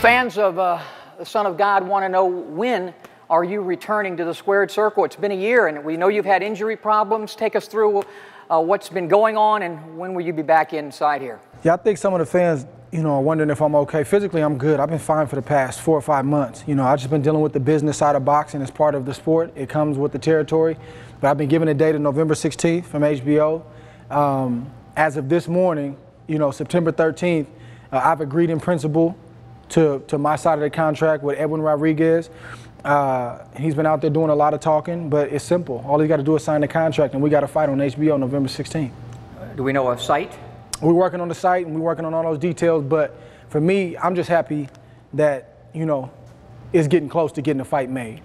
Fans of the Son of God want to know, when are you returning to the squared circle? It's been a year, and we know you've had injury problems. Take us through what's been going on, and when will you be back inside here? Yeah, I think some of the fans, are wondering if I'm okay. Physically, I'm good. I've been fine for the past 4 or 5 months. I've just been dealing with the business side of boxing as part of the sport. It comes with the territory. But I've been given a date of November 16th from HBO. As of this morning, September 13th, I've agreed in principle to my side of the contract with Edwin Rodriguez. He's been out there doing a lot of talking, but it's simple. All he's got to do is sign the contract, and we got a fight on HBO November 16th. Do we know a site? We're working on the site, and we're working on all those details, but for me, I'm just happy that, it's getting close to getting the fight made.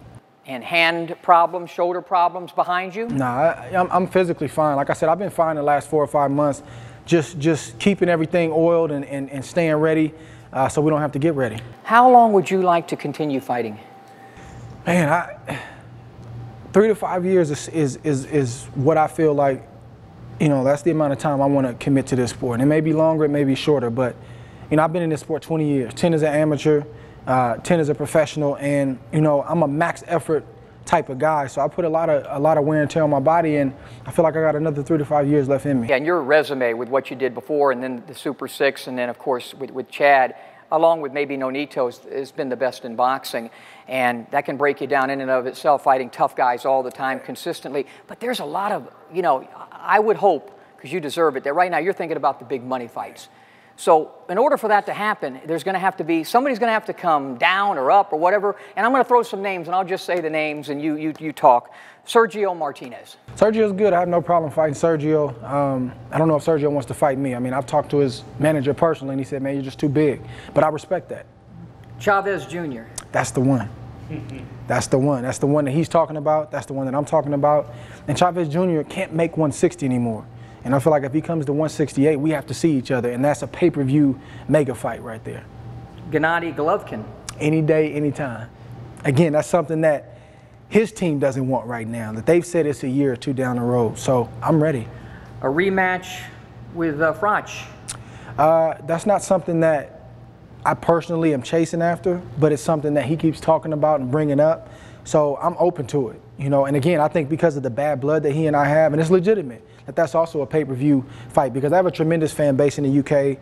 And hand problems, shoulder problems behind you? Nah, I'm physically fine. Like I said, I've been fine the last 4 or 5 months, just keeping everything oiled and staying ready so we don't have to get ready. How long would you like to continue fighting? Man, 3 to 5 years is what I feel like, that's the amount of time I want to commit to this sport. And it may be longer, it may be shorter, but, I've been in this sport 20 years, 10 as an amateur, 10 as a professional, and, I'm a max effort type of guy, so I put a lot of wear and tear on my body, and I feel like I got another 3 to 5 years left in me. Yeah, and your resume with what you did before, and then the Super 6, and then, of course, with Chad, along with maybe Nonito, has been the best in boxing. And that can break you down in and of itself, fighting tough guys all the time, consistently. But there's a lot of, I would hope, because you deserve it, that right now you're thinking about the big money fights. So in order for that to happen, there's going to have to be, somebody's going to have to come down or up or whatever. And I'm going to throw some names, and I'll just say the names, and you talk. Sergio Martinez. Sergio's good. I have no problem fighting Sergio. I don't know if Sergio wants to fight me. I mean, I've talked to his manager personally, and he said, man, you're just too big. But I respect that. Chavez Jr. That's the one. That's the one. That's the one that he's talking about. That's the one that I'm talking about. And Chavez Jr. can't make 160 anymore. And I feel like if he comes to 168, we have to see each other. And that's a pay-per-view mega fight right there. Gennady Golovkin. Any day, anytime. Again, that's something that his team doesn't want right now, that they've said it's a year or 2 down the road. So I'm ready. A rematch with Froch. That's not something that I personally am chasing after, but it's something that he keeps talking about and bringing up. So I'm open to it, And again, I think because of the bad blood that he and I have, and it's legitimate, that's also a pay-per-view fight, because I have a tremendous fan base in the UK,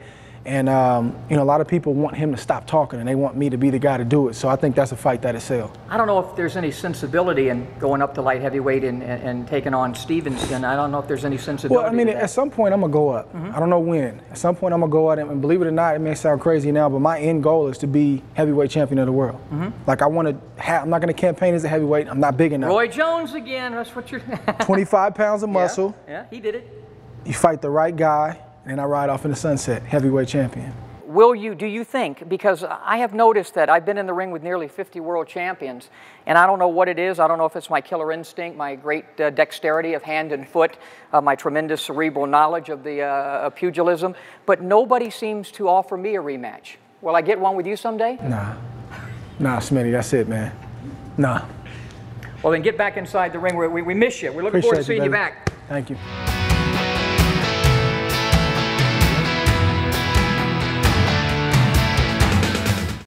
and a lot of people want him to stop talking, and they want me to be the guy to do it. So I think that's a fight that'll sell. I don't know if there's any sensibility in going up to light heavyweight and taking on Stevenson. I don't know if there's any sensibility. Well, I mean, at some point I'm gonna go up. I don't know when. At some point I'm gonna go up, and believe it or not, it may sound crazy now, but my end goal is to be heavyweight champion of the world. Like I'm not gonna campaign as a heavyweight. I'm not big enough. Roy Jones again. That's what you're. 25 pounds of muscle. Yeah, he did it. You fight the right guy, and I ride off in the sunset, heavyweight champion. Do you think, because I have noticed that I've been in the ring with nearly 50 world champions, and I don't know what it is. I don't know if it's my killer instinct, my great dexterity of hand and foot, my tremendous cerebral knowledge of the pugilism, but nobody seems to offer me a rematch. Will I get one with you someday? Nah, Smitty, that's it, man. Nah. Well, then get back inside the ring. We miss you. We're looking forward to seeing you back. Thank you.